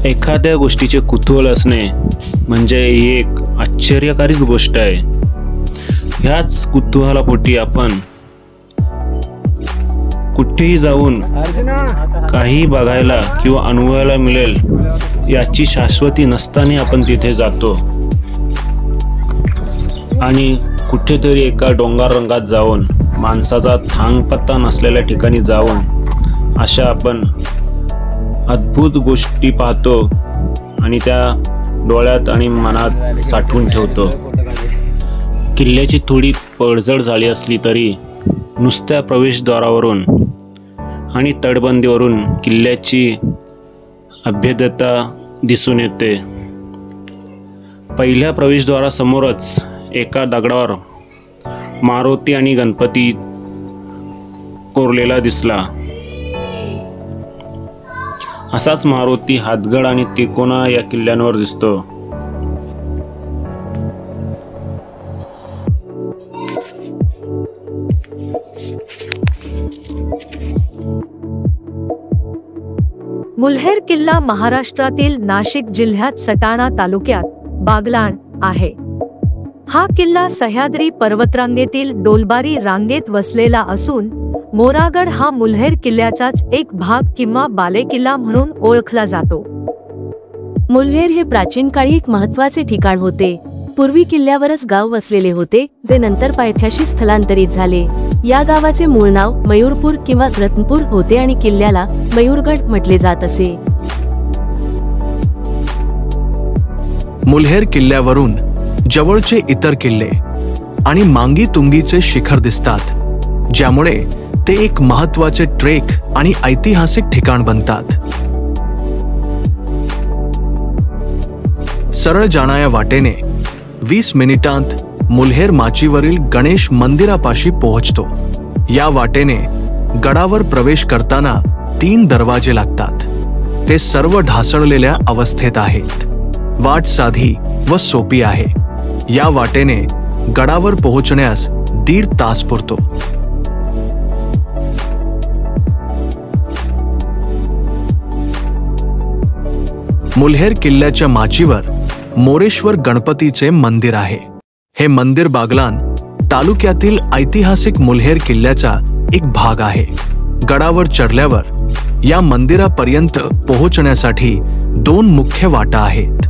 एखाद्या गोष्टीचे कुतूहल असणे म्हणजे ही एक आश्चर्यकारीच गोष्ट आहे. ह्याच कुतूहलापोटी आपण कुठेही जाऊन काही बघायला किंवा अनुभवायला मिळेल याची शाश्वती नसताना आपण तिथे जातो आणि कुठेतरी एका डोंगर रंगात जाऊन, माणसाचा थांगपत्ता नसलेल्या ठिकाणी जाऊन अशा आपण अद्भुत गोष्टी पाहतो आणि त्या डोळ्यात आणि मनात साठवून ठेवतो. किल्ल्याची थोडी पडझड झाली असली तरी नुसत्या प्रवेशद्वारावरून आणि तटबंदीवरून किल्ल्याची अभेद्यता दिसून येते. पहिल्या प्रवेशद्वारासमोरच एका दगडावर मारुती आणि गणपती कोरलेला दिसला. असाच मारुती हातगड आणि तिकोना या किल्ल्यांवर दिसतो. मुल्हेर किल्ला महाराष्ट्रातील नाशिक जिल्ह्यात सटाणा तालुक्यात बागलाण आहे. हा किल्ला सह्याद्री पर्वतरांगेतील डोलबारी रांगेत वसलेला असून मोरागड हा मुल्हेर किल्ल्याचाच एक भाग किंवा बालेकिल्ला म्हणून ओळखला जातो. मुल्हेर हे प्राचीन काळी एक महत्त्वाचे ठिकाण होते. पूर्वी किल्ल्यावरच गाव वसलेले होते, जे नंतर पायथ्याशी स्थलांतरित झाले. या गावाचे मूळ नाव मयूरपूर किंवा रत्नपूर होते आणि किल्ल्याला मयूरगड म्हटले जात असे. मुल्हेर किल्ल्यावरून जवळचे इतर किल्ले आणि मांगी तुंगीचे शिखर दिसतात, ज्यामुळे ते एक महत्त्वाचे ट्रेक आणि ऐतिहासिक ठिकाण बनतात. सरळ जाणाऱ्या वाटेने 20 मिनिटांत मुल्हेर माचीवरील गणेश मंदिरापाशी पोहोचतो. या वाटेने गडावर प्रवेश करताना 3 दरवाजे लागतात. ते सर्व ढासळलेल्या अवस्थेत आहेत. वाट साधी व सोपी आहे. या वाटेने गडावर पोहोचण्यास 1.5 तास पुरतो. मुल्हेर किल्ल्याच्या माचीवर मोरेश्वर गणपतीचे मंदिर आहे. हे मंदिर बागलाण तालुक्यातील ऐतिहासिक मुल्हेर किल्ल्याचा एक भाग आहे. गडावर चढल्यावर या मंदिरापर्यंत पोहोचण्यासाठी 2 मुख्य वाटा आहेत.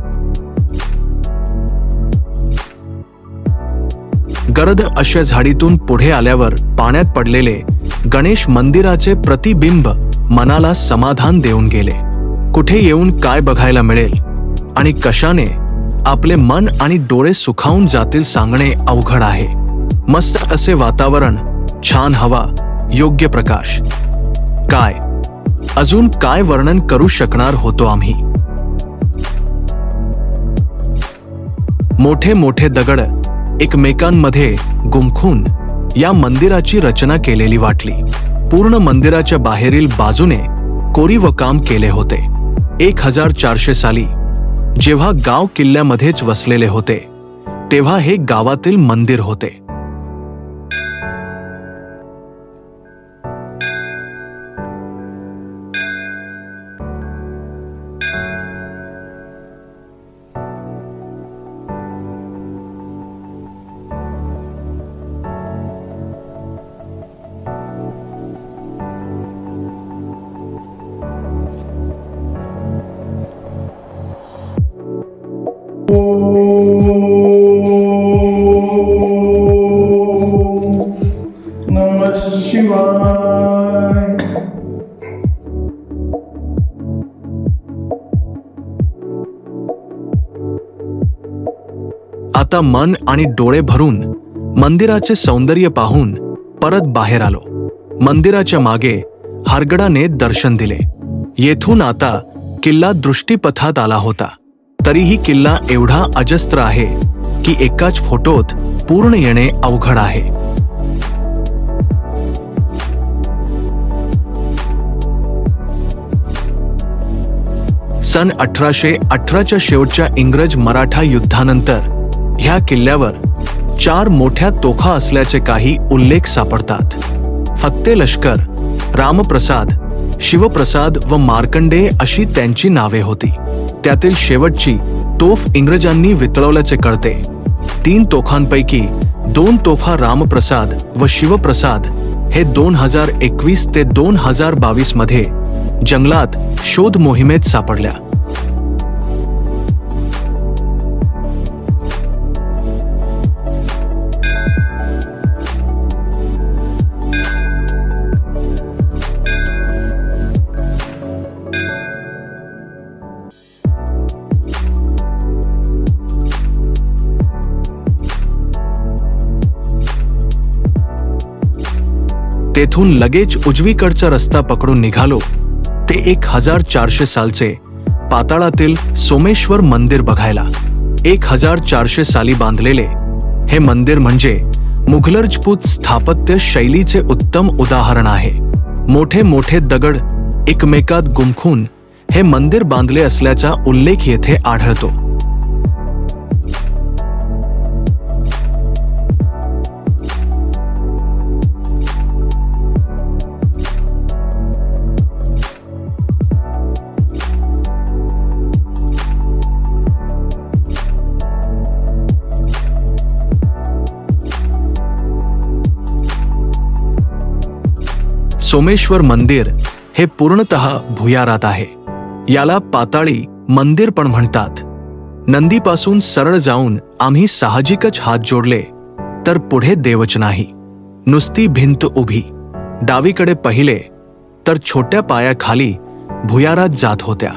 गर्द अशा झाडीतून पुढे आल्यावर पाण्यात पडलेले गणेश मंदिराचे प्रतिबिंब मनाला समाधान देऊन गेले. कुठे येऊन काय बघायला मिळेल आणि कशाने आपले मन आणि डोळे सुखावून जातील सांगणे अवघड आहे. मस्त असे वातावरण, छान हवा, योग्य प्रकाश, काय अजून काय वर्णन करू शकणार होतो आम्ही. मोठे मोठे दगड एकमेकांमध्ये गुंफून या मंदिराची रचना केलेली वाटली. पूर्ण मंदिराच्या बाहेरील बाजूने कोरीव काम केले होते. 1400 साली जेव्हा गाव किल्ल्यामध्येच वसलेले होते, तेव्हा हे गावातील मंदिर होते. आता मन आणि डोळे भरून मंदिराचे सौंदर्य पाहून परत बाहेर आलो. मंदिराच्या मागे हारगडाने दर्शन दिले. येथून आता किल्ला दृष्टीपथात आला होता. तरीही किल्ला एवढा अजस्त्र आहे की एकाच फोटोत पूर्ण येणे अवघड आहे. सन 1818च्या शेवटच्या इंग्रज मराठा युद्धानंतर ह्या किल्ल्यावर 4 मोठ्या तोफा असल्याचे काही उल्लेख सापडतात. फत्ते लष्कर, रामप्रसाद, शिवप्रसाद व मार्कंडेय अशी त्यांची नावे होती. त्यातील शेवटची तोफ इंग्रजांनी वितळवल्याचे कळते. 3 तोफांपैकी 2 तोफा रामप्रसाद व शिवप्रसाद हे 2021 ते 2022 मध्ये जंगलात शोध मोहिमेत सापडल्या. तेथून लगेच उजवीकडचा रस्ता पकडून निघालो ते 1400 सालचे पाताळातील सोमेश्वर मंदिर बघायला. 1400 साली बांधलेले हे मंदिर म्हणजे मुघलराजपूत स्थापत्य शैलीचे उत्तम उदाहरण आहे. मोठे मोठे दगड एकमेकात गुंफून हे मंदिर बांधले असल्याचा उल्लेख येथे आढळतो. सोमेश्वर मंदिर हे पूर्णतः भुयारात आहे. याला पाताळी मंदिर पण म्हणतात. नंदीपासून सरळ जाऊन आम्ही साहजिकच हात जोडले तर पुढे देवच नाही, नुसती भिंत उभी. डावीकडे पाहिले तर छोट्या पायाखाली भुयारात जात होत्या.